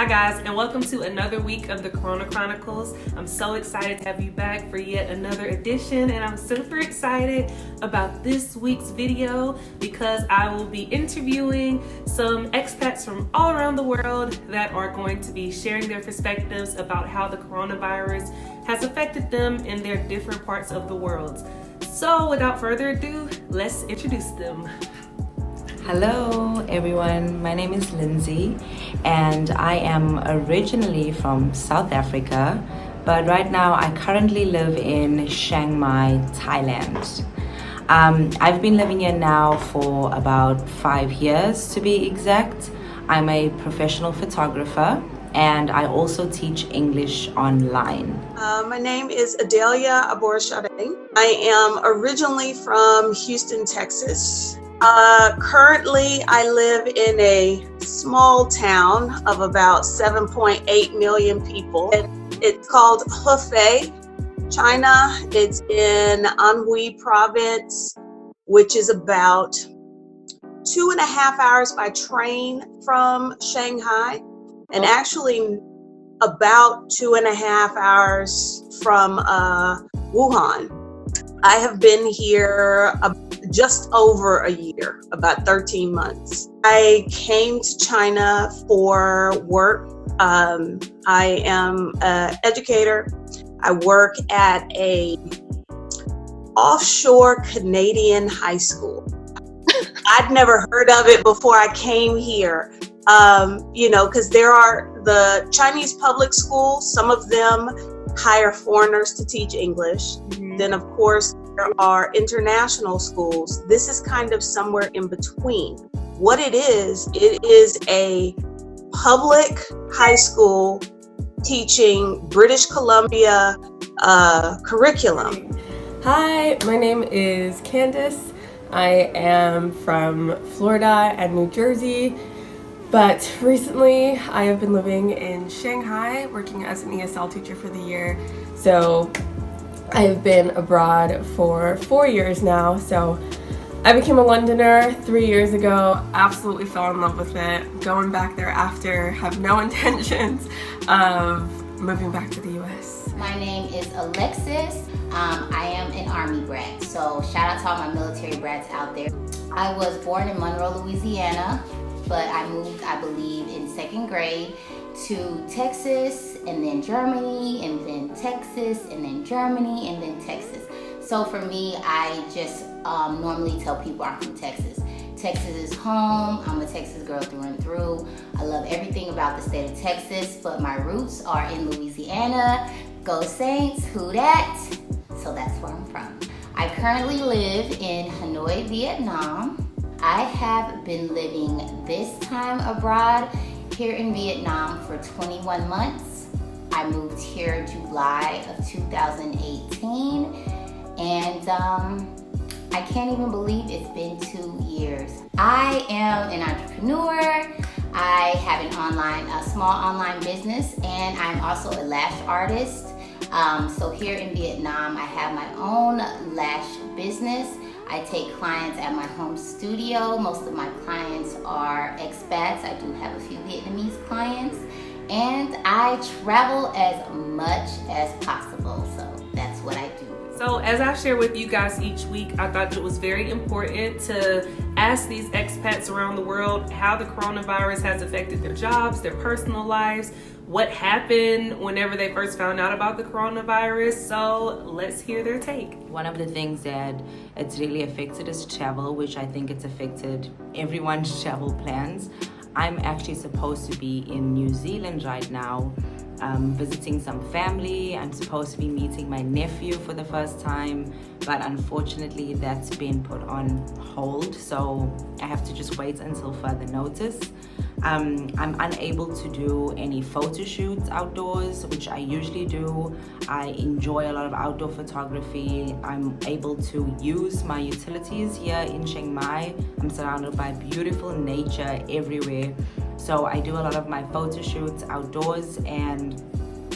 guys, and welcome to another week of the Chronicles. I'm so excited to have you back for yet another edition, and I'm super excited about this week's video because I will be interviewing some expats from all around the world that are going to be sharing their perspectives about how the coronavirus has affected them in their different parts of the world. So without further ado, let's introduce them. Hello everyone, my name is Lindsie and I am originally from South Africa, but right now I currently live in Chiang Mai, Thailand. I've been living here now for about 5 years to be exact. I'm a professional photographer and I also teach English online. My name is Adalia. I am originally from Houston, Texas. Currently, I live in a small town of about 7.8 million people. It's called Hefei, China. It's in Anhui province, which is about 2.5 hours by train from Shanghai, and actually about 2.5 hours from Wuhan. I have been here just over a year, about 13 months. I came to China for work. I am an educator. I work at a offshore Canadian high school. I'd never heard of it before I came here. Because there are the Chinese public schools, some of them hire foreigners to teach English. Then of course, there are international schools. This is kind of somewhere in between. What it is a public high school teaching British Columbia curriculum. Hi, my name is Candace. I am from Florida and New Jersey, but recently I have been living in Shanghai, working as an ESL teacher for the year. So I've been abroad for 4 years now. So I became a Londoner 3 years ago, absolutely fell in love with it. Going back there after, have no intentions of moving back to the US. My name is Alexis. I am an Army brat, so shout out to all my military brats out there. I was born in Monroe, Louisiana, but I moved, I believe, in 2nd grade to Texas, and then Germany, and then Texas, and then Germany, and then Texas. So for me, I just normally tell people I'm from Texas. Texas is home. I'm a Texas girl through and through. I love everything about the state of Texas, but my roots are in Louisiana. Go Saints, who dat? So that's where I'm from. I currently live in Hanoi, Vietnam. I have been living this time abroad here in Vietnam for 21 months. I moved here July of 2018, and I can't even believe it's been 2 years. I am an entrepreneur. I have a small online business, and I'm also a lash artist. So here in Vietnam, I have my own lash business. I take clients at my home studio. Most of my clients are expats. I do have a few Vietnamese clients, and I travel as much as possible. So that's what I do. So as I share with you guys each week, I thought it was very important to ask these expats around the world how the coronavirus has affected their jobs, their personal lives, what happened whenever they first found out about the coronavirus. So let's hear their take. One of the things that it's really affected is travel, which I think it's affected everyone's travel plans. I'm actually supposed to be in New Zealand right now, visiting some family. I'm supposed to be meeting my nephew for the first time, but unfortunately that's been put on hold, so I have to just wait until further notice. I'm unable to do any photo shoots outdoors, which I usually do. I enjoy a lot of outdoor photography. I'm able to use my utilities here in Chiang Mai. I'm surrounded by beautiful nature everywhere. So I do a lot of my photo shoots outdoors, and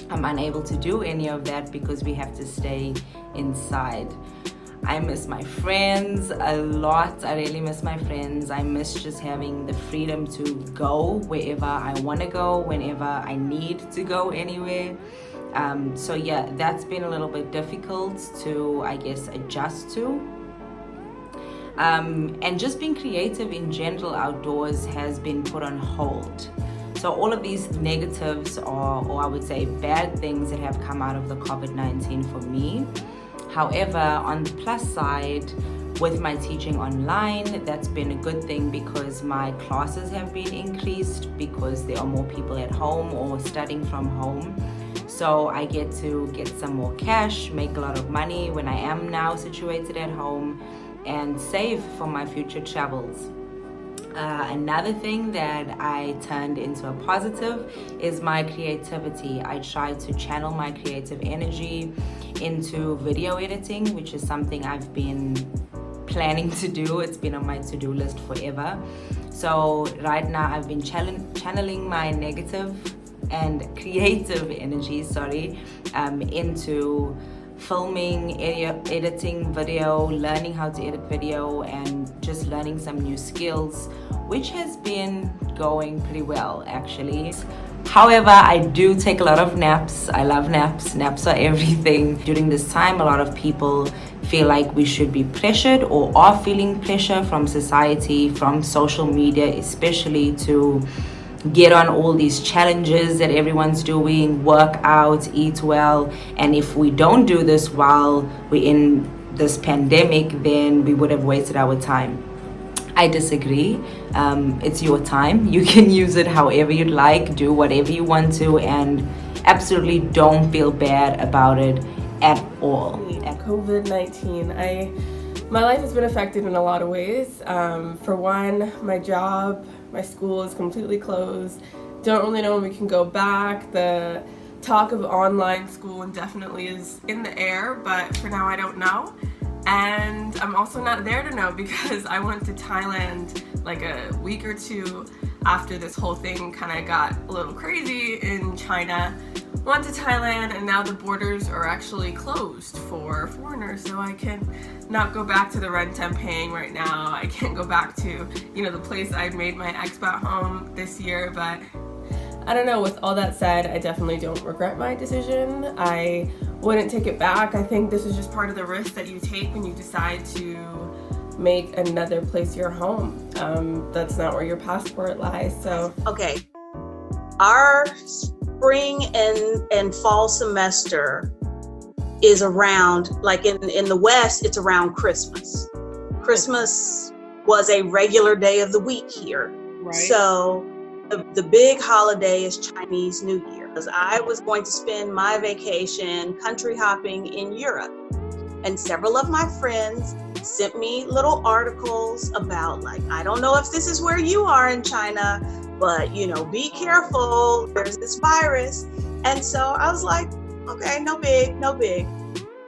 I'm unable to do any of that because we have to stay inside. I miss my friends a lot. I really miss my friends. I miss just having the freedom to go wherever I want to go, whenever I need to go anywhere. So yeah, that's been a little bit difficult to, I guess, adjust to. And just being creative in general outdoors has been put on hold. So all of these negatives or I would say bad things that have come out of the COVID-19 for me. However, on the plus side, with my teaching online, that's been a good thing because my classes have been increased because there are more people at home or studying from home. So I get to get some more cash, make a lot of money when I am now situated at home, and save for my future travels. Another thing that I turned into a positive is my creativity. I try to channel my creative energy into video editing, which is something I've been planning to do. It's been on my to-do list forever. So right now I've been channeling my negative and creative energy, into filming, editing video, learning how to edit video, and just learning some new skills, which has been going pretty well actually. However, I do take a lot of naps. I love naps. Naps are everything. During this time, a lot of people feel like we should be pressured or are feeling pressure from society, from social media especially, to get on all these challenges that everyone's doing, work out, eat well. And if we don't do this while we're in this pandemic, then we would have wasted our time. I disagree. It's your time. You can use it however you'd like, do whatever you want to, and absolutely don't feel bad about it at all. COVID-19, my life has been affected in a lot of ways. For one, my job, my school is completely closed. Don't really know when we can go back. The talk of online school indefinitely is in the air, but for now I don't know. And I'm also not there to know because I went to Thailand like a week or two after this whole thing kind of got a little crazy in China. Went to Thailand, and now the borders are actually closed for foreigners, so I can not go back to the rent I'm paying right now. I can't go back to, the place I made my expat home this year, but I don't know. With all that said, I definitely don't regret my decision. I wouldn't take it back. I think this is just part of the risk that you take when you decide to make another place your home. That's not where your passport lies, so. Okay, our spring and fall semester is around, like in the West, it's around Christmas. Christmas was a regular day of the week here. Right. So the big holiday is Chinese New Year. Because I was going to spend my vacation country hopping in Europe. And several of my friends sent me little articles about, like, I don't know if this is where you are in China, but be careful, there's this virus. And so I was like, okay, no big.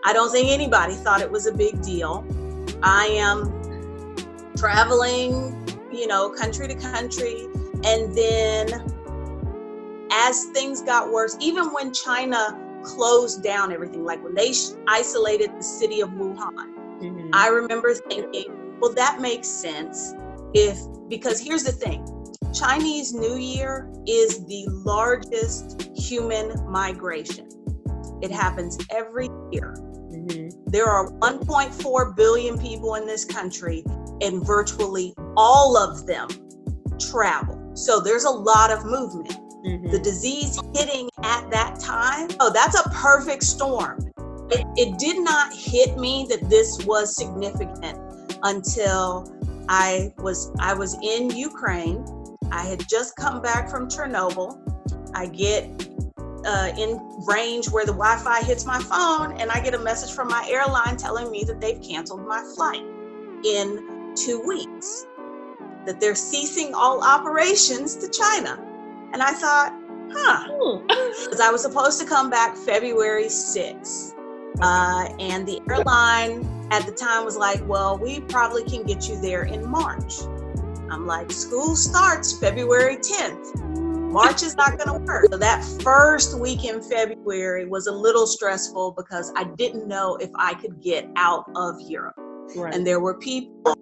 I don't think anybody thought it was a big deal. I am traveling, country to country. And then as things got worse, even when China closed down everything, like when they isolated the city of Wuhan, I remember thinking, well, that makes sense because here's the thing. Chinese New Year is the largest human migration. It happens every year. There are 1.4 billion people in this country, and virtually all of them travel. So there's a lot of movement. The disease hitting at that time, that's a perfect storm. It did not hit me that this was significant until I was in Ukraine. I had just come back from Chernobyl. I get in range where the Wi-Fi hits my phone, and I get a message from my airline telling me that they've canceled my flight in 2 weeks, that they're ceasing all operations to China. And I thought, because I was supposed to come back February 6th. And the airline at the time was like, well, we probably can get you there in March. I'm like, school starts February 10th. March is not going to work. So that first week in February was a little stressful because I didn't know if I could get out of Europe. Right. And there were people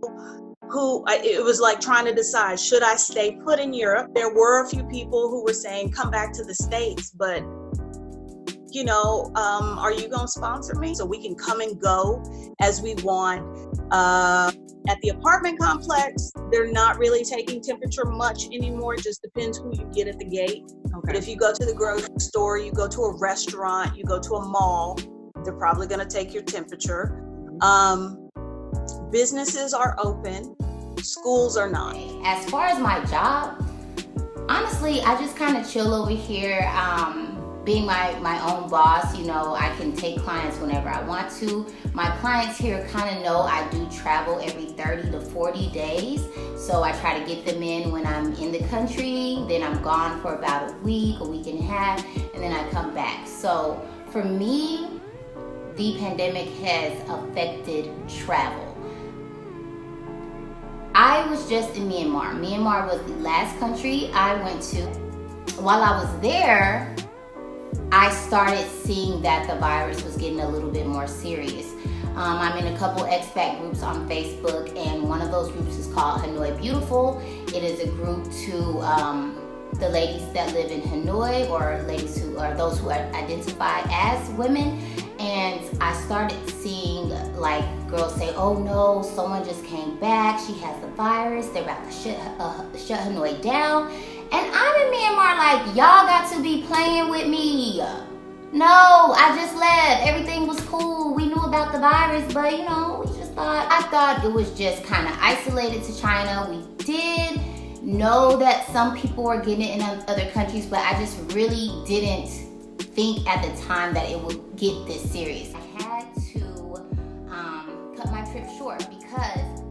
who, it was like trying to decide, should I stay put in Europe? There were a few people who were saying, come back to the States, but you know, are you going to sponsor me so we can come and go as we want? At the apartment complex, they're not really taking temperature much anymore. It just depends who you get at the gate. Okay. But if you go to the grocery store, you go to a restaurant, you go to a mall, they're probably going to take your temperature. Businesses are open, schools are not. As far as my job, honestly, I just kind of chill over here. Being my own boss, you know, I can take clients whenever I want to. My clients here kind of know I do travel every 30 to 40 days. So I try to get them in when I'm in the country, then I'm gone for about a week and a half, and then I come back. So for me, the pandemic has affected travel. I was just in Myanmar. Myanmar was the last country I went to. While I was there, I started seeing that the virus was getting a little bit more serious. I'm in a couple expat groups on Facebook, and one of those groups is called Hanoi Beautiful. It is a group to the ladies that live in Hanoi, or ladies who are those who identify as women. And I started seeing like girls say, oh no, someone just came back, she has the virus, they're about to shut Hanoi down. And I'm in Myanmar like, y'all got to be playing with me. No, I just left. Everything was cool. We knew about the virus, but you know, I thought it was just kind of isolated to China. We did know that some people were getting it in other countries, but I just really didn't think at the time that it would get this serious. I had to cut my trip short because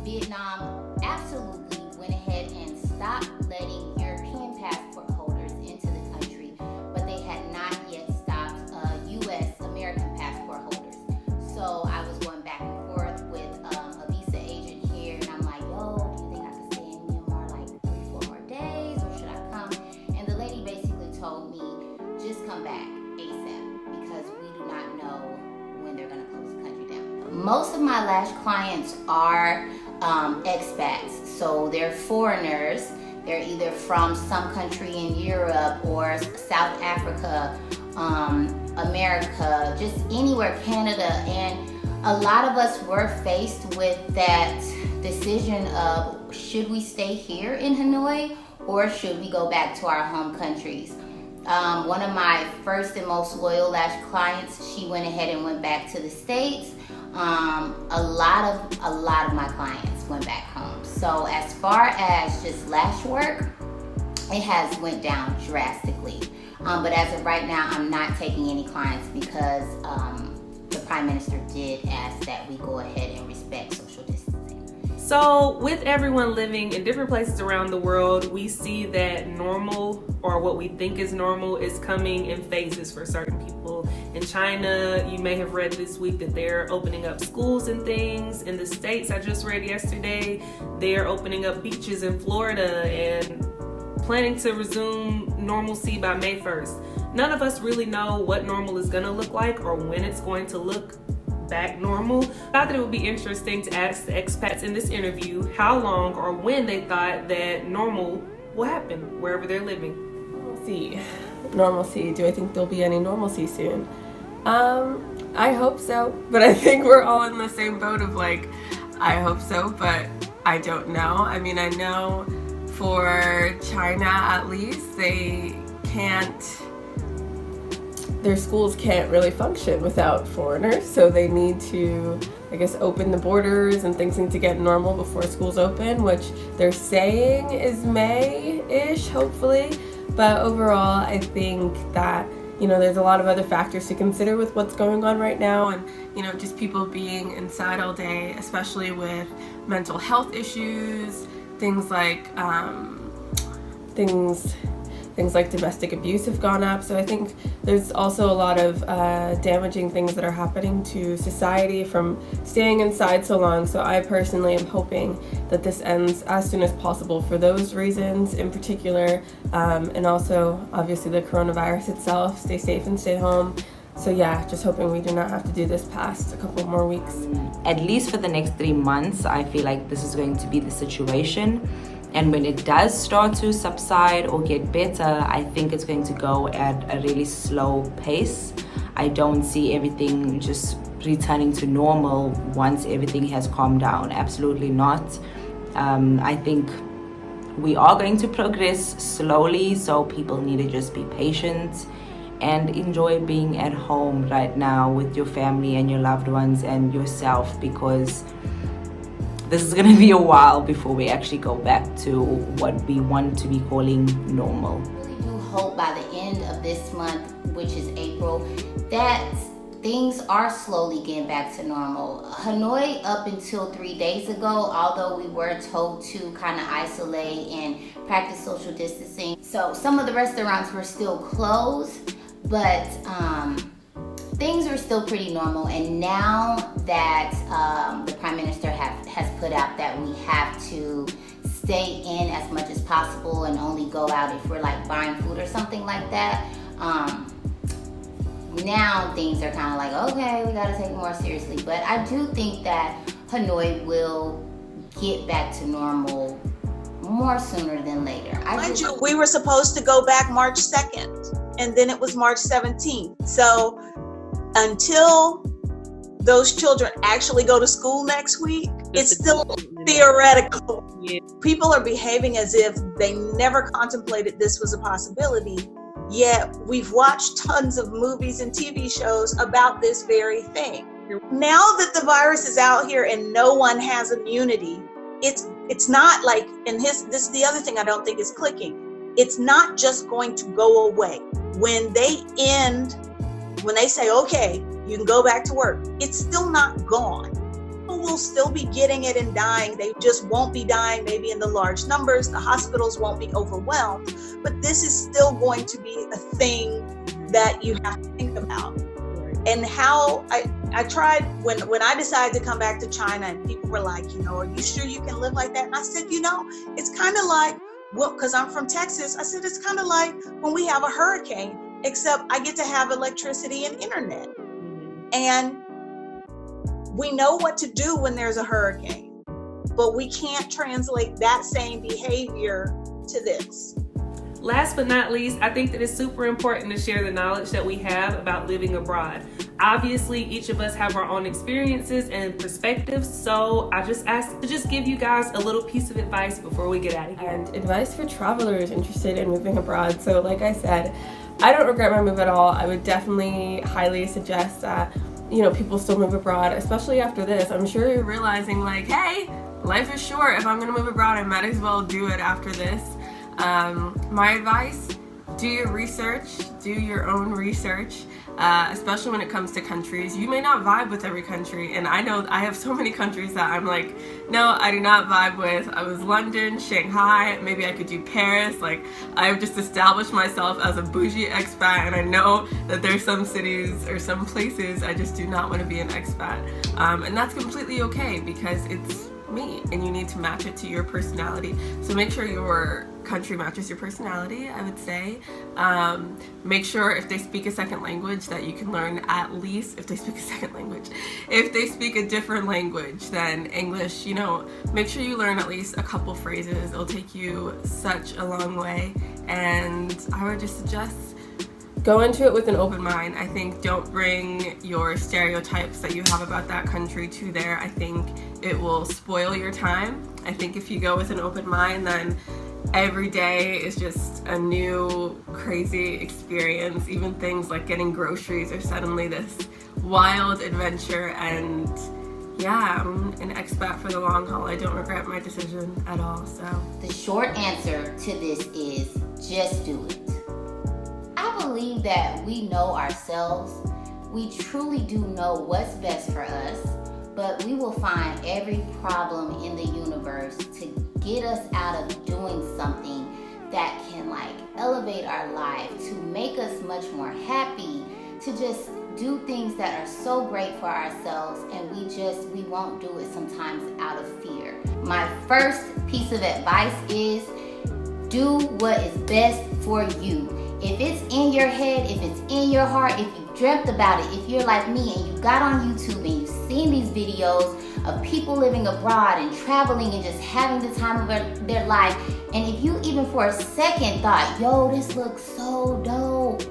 Vietnam absolutely went ahead and stopped letting European passport holders into the country, but they had not yet stopped U.S. American passport holders. So I was going back and forth with a visa agent here, and I'm like, yo, do you think I can stay in Myanmar like 3-4 more days, or should I come? And the lady basically told me, just come back ASAP, because we do not know when they're going to close the country down. Most of my lash clients are expats, so they're foreigners. They're either from some country in Europe or South Africa, America, just anywhere, Canada. And a lot of us were faced with that decision of, should we stay here in Hanoi or should we go back to our home countries? One of my first and most loyal lash clients, she went ahead and went back to the States. A lot of my clients went back home. So as far as just lash work, it has went down drastically. But as of right now, I'm not taking any clients because the Prime Minister did ask that we go ahead and respect social distancing. So with everyone living in different places around the world, we see that normal, or what we think is normal, is coming in phases for certain people. In China, you may have read this week that they're opening up schools and things. In the States, I just read yesterday, they're opening up beaches in Florida and planning to resume normalcy by May 1st. None of us really know what normal is gonna look like or when it's going to look back normal. I thought that it would be interesting to ask the expats in this interview how long or when they thought that normal will happen wherever they're living. Normalcy. Do I think there'll be any normalcy soon? I hope so, but I think we're all in the same boat of like, I hope so, but I don't know. I mean, I know for China at least, their schools can't really function without foreigners, so they need to, I guess, open the borders and things need to get normal before schools open, which they're saying is May-ish, hopefully. But overall, I think that, you know, there's a lot of other factors to consider with what's going on right now, and, you know, just people being inside all day, especially with mental health issues, things like, things like domestic abuse have gone up. So I think there's also a lot of damaging things that are happening to society from staying inside so long. So I personally am hoping that this ends as soon as possible for those reasons in particular, and also obviously the coronavirus itself. Stay safe and stay home. So yeah, just hoping we do not have to do this past a couple more weeks. At least for the next 3 months, I feel like this is going to be the situation. And when it does start to subside or get better, I think it's going to go at a really slow pace. I don't see everything just returning to normal once everything has calmed down. Absolutely not. I think we are going to progress slowly, so people need to just be patient and enjoy being at home right now with your family and your loved ones and yourself, because this is going to be a while before we actually go back to what we want to be calling normal. I really do hope by the end of this month, which is April, that things are slowly getting back to normal. Hanoi, up until 3 days ago, although we were told to kind of isolate and practice social distancing, so some of the restaurants were still closed, but things are still pretty normal. And now that the Prime Minister has put out that we have to stay in as much as possible and only go out if we're like buying food or something like that, now things are kind of like, okay, we got to take it more seriously. But I do think that Hanoi will get back to normal more sooner than later. Mind you, we were supposed to go back March 2nd, and then it was March 17th. So until those children actually go to school next week, it's still theoretical. Yeah. People are behaving as if they never contemplated this was a possibility, yet we've watched tons of movies and TV shows about this very thing. Now that the virus is out here and no one has immunity, it's not like, and this is the other thing I don't think is clicking, it's not just going to go away. When they say, okay, you can go back to work, it's still not gone. People will still be getting it and dying. They just won't be dying maybe in the large numbers. The hospitals won't be overwhelmed, but this is still going to be a thing that you have to think about. And how I tried, when I decided to come back to China, and people were like, are you sure you can live like that? And I said, it's kind of like, well, because I'm from Texas, I said, it's kind of like when we have a hurricane, except I get to have electricity and internet. And we know what to do when there's a hurricane, but we can't translate that same behavior to this. Last but not least, I think that it's super important to share the knowledge that we have about living abroad. Obviously, each of us have our own experiences and perspectives, so I just asked to just give you guys a little piece of advice before we get out of here. And advice for travelers interested in moving abroad. So like I said, I don't regret my move at all. I would definitely highly suggest that, people still move abroad, especially after this. I'm sure you're realizing like, hey, life is short. If I'm gonna move abroad, I might as well do it after this. My advice, do your research, do your own research, especially when it comes to countries. You may not vibe with every country, and I know I have so many countries that I'm like, no, I do not vibe with. I was London, Shanghai, maybe I could do Paris. Like, I've just established myself as a bougie expat, and I know that there's some cities or some places I just do not want to be an expat. And that's completely okay, because it's me, and you need to match it to your personality. So make sure your country matches your personality, I would say. Make sure if they speak a second language that you can learn at least, if they speak a second language, if they speak a different language than English, make sure you learn at least a couple phrases. It'll take you such a long way. And I would just suggest go into it with an open mind. I think don't bring your stereotypes that you have about that country to there. I think it will spoil your time. I think if you go with an open mind, then every day is just a new crazy experience. Even things like getting groceries are suddenly this wild adventure. And yeah, I'm an expat for the long haul. I don't regret my decision at all. So the short answer to this is just do it. I believe that we know ourselves. We truly do know what's best for us, but we will find every problem in the universe to get us out of doing something that can like elevate our life, to make us much more happy, to just do things that are so great for ourselves, and we won't do it sometimes out of fear. My first piece of advice is do what is best for you. If it's in your head, if it's in your heart, if you dreamt about it, if you're like me and you got on YouTube and you've seen these videos of people living abroad and traveling and just having the time of their life, and if you even for a second thought, yo, this looks so dope,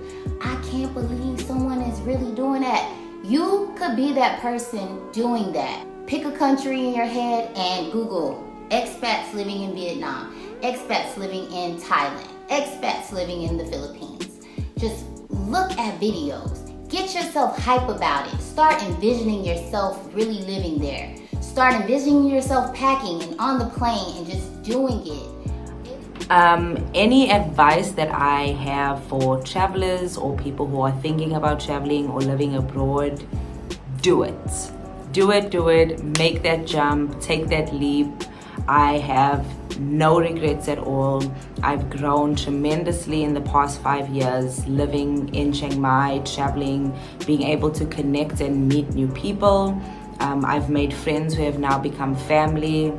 I can't believe someone is really doing that, you could be that person doing that. Pick a country in your head and Google expats living in Vietnam, expats living in Thailand, expats living in the Philippines. Just look at videos. Get yourself hype about it. Start envisioning yourself really living there. Start envisioning yourself packing and on the plane and just doing it. Any advice that I have for travelers or people who are thinking about traveling or living abroad, do it. Do it. Make that jump. Take that leap. I have no regrets at all. I've grown tremendously in the past 5 years, living in Chiang Mai, traveling, being able to connect and meet new people. I've made friends who have now become family.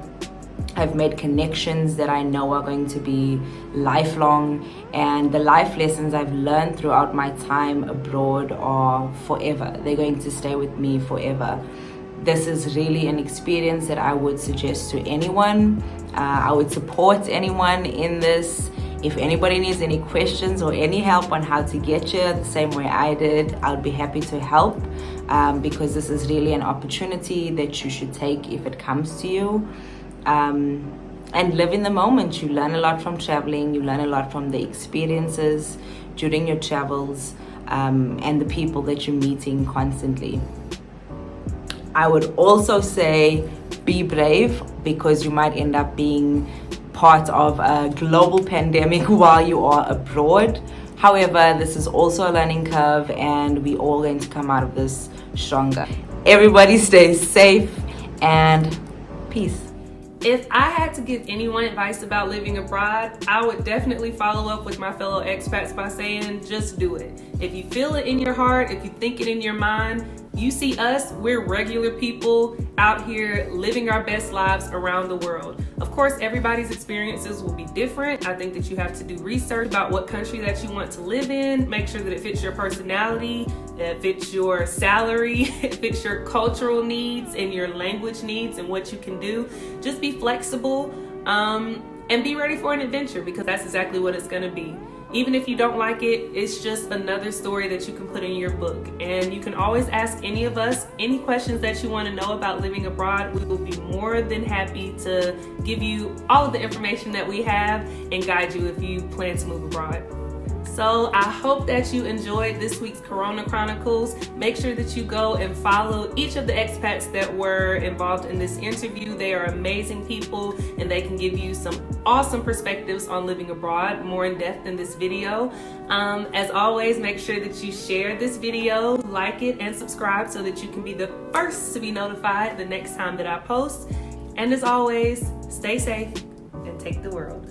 I've made connections that I know are going to be lifelong, and the life lessons I've learned throughout my time abroad are forever. They're going to stay with me forever. This is really an experience that I would suggest to anyone. I would support anyone in this. If anybody needs any questions or any help on how to get here the same way I did, I'll be happy to help, because this is really an opportunity that you should take if it comes to you. And live in the moment. You learn a lot from traveling. You learn a lot from the experiences during your travels, and the people that you're meeting constantly. I would also say be brave, because you might end up being part of a global pandemic while you are abroad. However, this is also a learning curve, and we're all going to come out of this stronger. Everybody stay safe, and peace. If I had to give anyone advice about living abroad, I would definitely follow up with my fellow expats by saying, just do it. If you feel it in your heart, if you think it in your mind, you see us, we're regular people out here living our best lives around the world. Of course, everybody's experiences will be different. I think that you have to do research about what country that you want to live in, make sure that it fits your personality, it fits your salary, it fits your cultural needs and your language needs and what you can do. Just be flexible, and be ready for an adventure, because that's exactly what it's gonna be. Even if you don't like it, it's just another story that you can put in your book. And you can always ask any of us any questions that you want to know about living abroad. We will be more than happy to give you all of the information that we have and guide you if you plan to move abroad. So I hope that you enjoyed this week's Corona Chronicles. Make sure that you go and follow each of the expats that were involved in this interview. They are amazing people, and they can give you some awesome perspectives on living abroad, more in depth than this video. As always, make sure that you share this video, like it, and subscribe so that you can be the first to be notified the next time that I post. And as always, stay safe and take the world.